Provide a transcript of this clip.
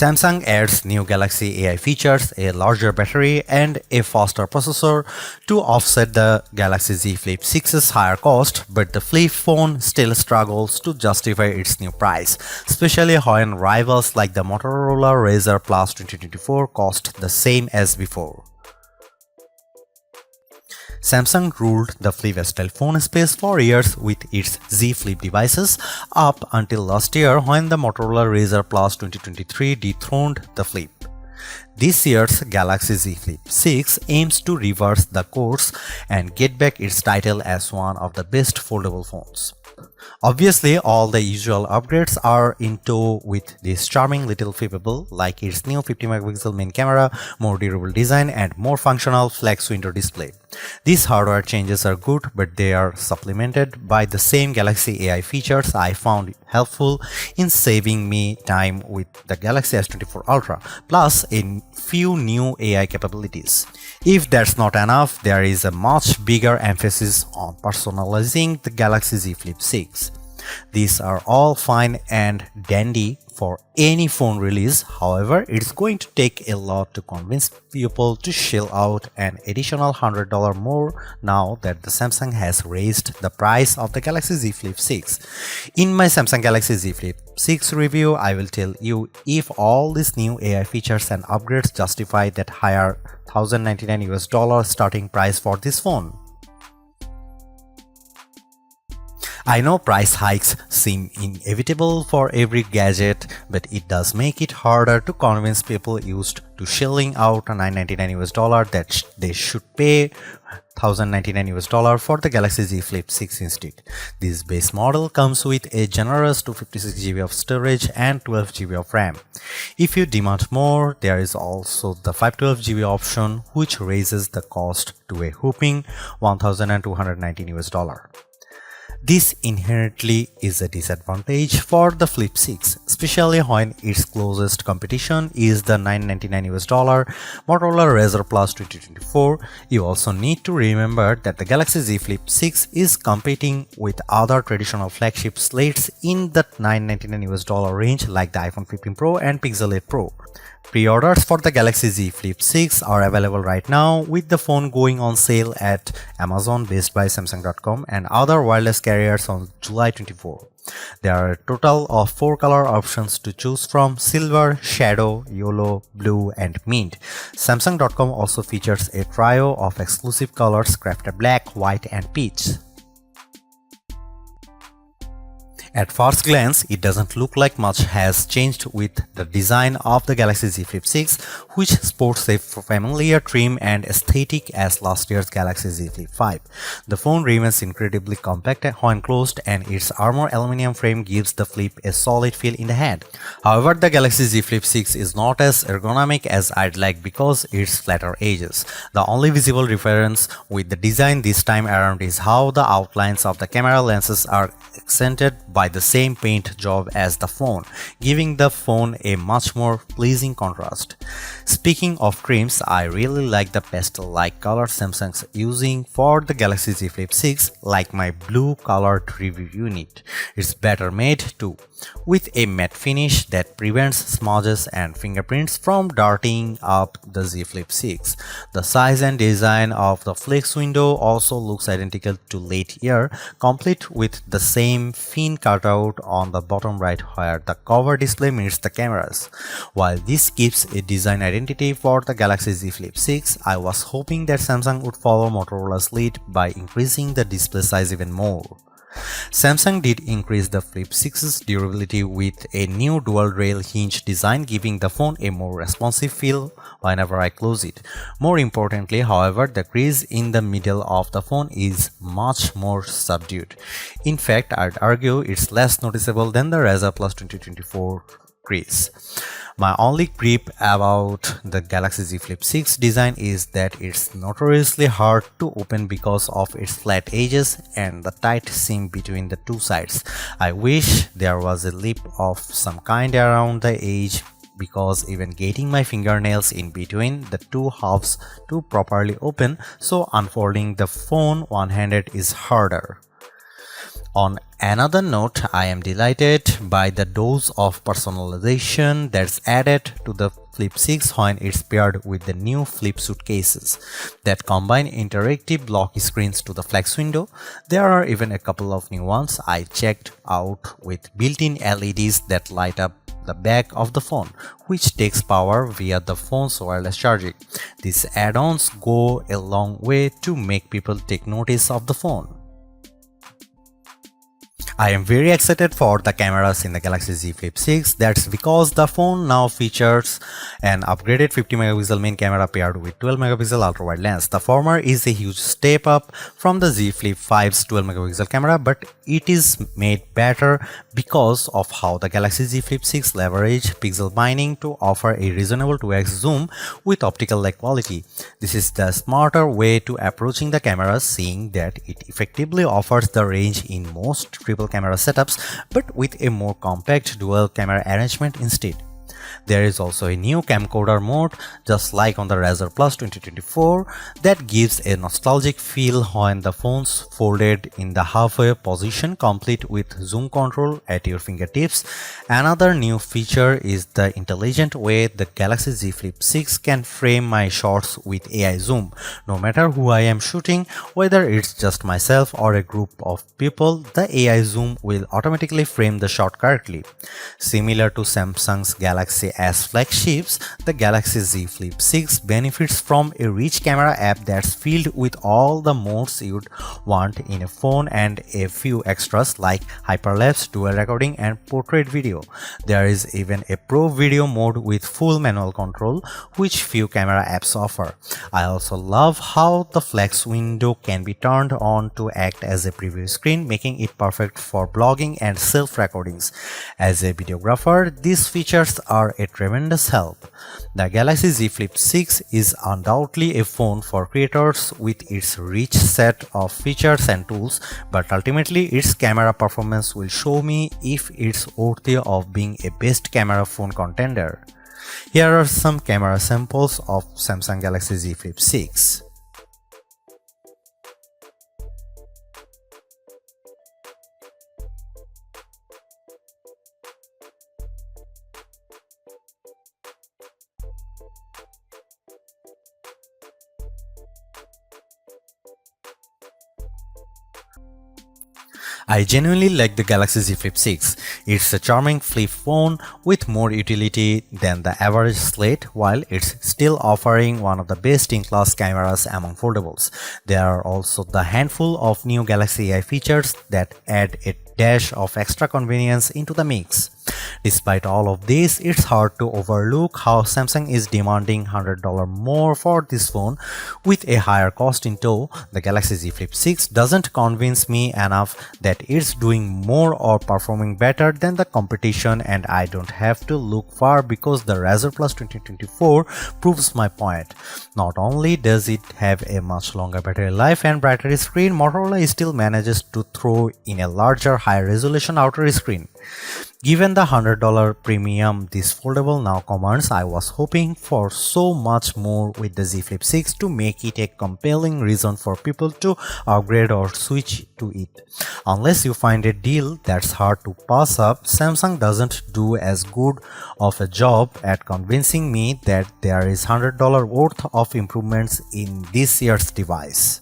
Samsung adds new Galaxy AI features, a larger battery, and a faster processor to offset the Galaxy Z Flip 6's higher cost, but the flip phone still struggles to justify its new price, especially when rivals like the Motorola Razr Plus 2024 cost the same as before. Samsung ruled the flip-style phone space for years with its Z Flip devices up until last year when the Motorola Razr Plus 2023 dethroned the Flip. This year's Galaxy Z Flip 6 aims to reverse the course and get back its title as one of the best foldable phones. Obviously, all the usual upgrades are in tow with this charming little flippable, like its new 50MP main camera, more durable design, and more functional flex window display. These hardware changes are good, but they are supplemented by the same Galaxy AI features I found helpful in saving me time with the Galaxy S24 Ultra, plus a few new AI capabilities. If that's not enough, there is a much bigger emphasis on personalizing the Galaxy Z Flip 6. These are all fine and dandy for any phone release. However, it's going to take a lot to convince people to shell out an additional $100 more now that the Samsung has raised the price of the Galaxy Z Flip 6. In my Samsung Galaxy Z Flip 6 review, I will tell you if all these new AI features and upgrades justify that higher $1,099 starting price for this phone. I know price hikes seem inevitable for every gadget, but it does make it harder to convince people used to shelling out $999 that they should pay $1,099 for the Galaxy Z Flip 6 instead. This base model comes with a generous 256GB of storage and 12GB of RAM. If you demand more, there is also the 512GB option, which raises the cost to a whopping $1,219. This inherently is a disadvantage for the Flip 6, especially when its closest competition is the $999 Motorola Razr Plus 2024. You also need to remember that the Galaxy Z Flip 6 is competing with other traditional flagship slates in the $999 range like the iPhone 15 Pro and Pixel 8 Pro. Pre-orders for the Galaxy Z Flip 6 are available right now, with the phone going on sale at Amazon, Best Buy, Samsung.com and other wireless carriers on July 24. There are a total of 4 color options to choose from: silver, shadow, yellow, blue and mint. Samsung.com also features a trio of exclusive colors crafted black, white and peach. At first glance, it doesn't look like much has changed with the design of the Galaxy Z Flip 6, which sports a familiar trim and aesthetic as last year's Galaxy Z Flip 5. The phone remains incredibly compact when closed, and its armor aluminum frame gives the Flip a solid feel in the hand. However, the Galaxy Z Flip 6 is not as ergonomic as I'd like because its flatter edges. The only visible difference with the design this time around is how the outlines of the camera lenses are accented by the same paint job as the phone, giving the phone a much more pleasing contrast. Speaking of trims, I really like the pastel-like color Samsung's using for the Galaxy Z Flip 6, like my blue colored review unit. It's better made too, with a matte finish that prevents smudges and fingerprints from darting up the Z Flip 6. The size and design of the flex window also looks identical to late year, complete with the same fin cutout on the bottom right where the cover display meets the cameras. While this keeps a design identity for the Galaxy Z Flip 6, I was hoping that Samsung would follow Motorola's lead by increasing the display size even more. Samsung did increase the Flip 6's durability with a new dual rail hinge design, giving the phone a more responsive feel whenever I close it. More importantly, however, the crease in the middle of the phone is much more subdued. In fact, I'd argue it's less noticeable than the Razr Plus 2024 crease. My only gripe about the Galaxy Z Flip 6 design is that it's notoriously hard to open because of its flat edges and the tight seam between the two sides. I wish there was a lip of some kind around the edge, because even getting my fingernails in between the two halves to properly open, so unfolding the phone one-handed is harder. On another note, I am delighted by the dose of personalization that's added to the Flip 6 when it's paired with the new Flip suitcases that combine interactive lock screens to the flex window. There are even a couple of new ones I checked out with built-in LEDs that light up the back of the phone, which takes power via the phone's wireless charging. These add-ons go a long way to make people take notice of the phone. I am very excited for the cameras in the Galaxy Z Flip 6. That's because the phone now features an upgraded 50 megapixel main camera paired with 12 megapixel ultra wide lens. The former is a huge step up from the Z Flip 5's 12 megapixel camera, but it is made better because of how the Galaxy Z Flip 6 leverage pixel binding to offer a reasonable 2x zoom with optical lag quality. This is the smarter way to approaching the camera, seeing that it effectively offers the range in most triple camera setups, but with a more compact dual camera arrangement instead. There is also a new camcorder mode, just like on the Razr Plus 2024, that gives a nostalgic feel when the phone's folded in the halfway position, complete with zoom control at your fingertips. Another new feature is the intelligent way the Galaxy Z Flip 6 can frame my shots with AI zoom. No matter who I am shooting, whether it's just myself or a group of people, the AI zoom will automatically frame the shot correctly. Similar to Samsung's Galaxy S flagships, the Galaxy Z Flip 6 benefits from a rich camera app that's filled with all the modes you'd want in a phone and a few extras like hyperlapse, dual recording, and portrait video. There is even a pro video mode with full manual control, which few camera apps offer. I also love how the flex window can be turned on to act as a preview screen, making it perfect for blogging and self-recordings. As a videographer, these features are a tremendous help. The Galaxy Z Flip 6 is undoubtedly a phone for creators with its rich set of features and tools, but ultimately its camera performance will show me if it's worthy of being a best camera phone contender. Here are some camera samples of Samsung Galaxy Z Flip 6. I genuinely like the Galaxy Z Flip 6. It's a charming flip phone with more utility than the average slate, while it's still offering one of the best-in-class cameras among foldables. There are also the handful of new Galaxy AI features that add a dash of extra convenience into the mix. Despite all of this, it's hard to overlook how Samsung is demanding $100 more for this phone with a higher cost in tow. The Galaxy Z Flip 6 doesn't convince me enough that it's doing more or performing better than the competition, and I don't have to look far because the Razr Plus 2024 proves my point. Not only does it have a much longer battery life and brighter screen, Motorola still manages to throw in a larger, higher resolution outer screen. Given the $100 premium this foldable now commands, I was hoping for so much more with the Z Flip 6 to make it a compelling reason for people to upgrade or switch to it. Unless you find a deal that's hard to pass up, Samsung doesn't do as good of a job at convincing me that there is $100 worth of improvements in this year's device.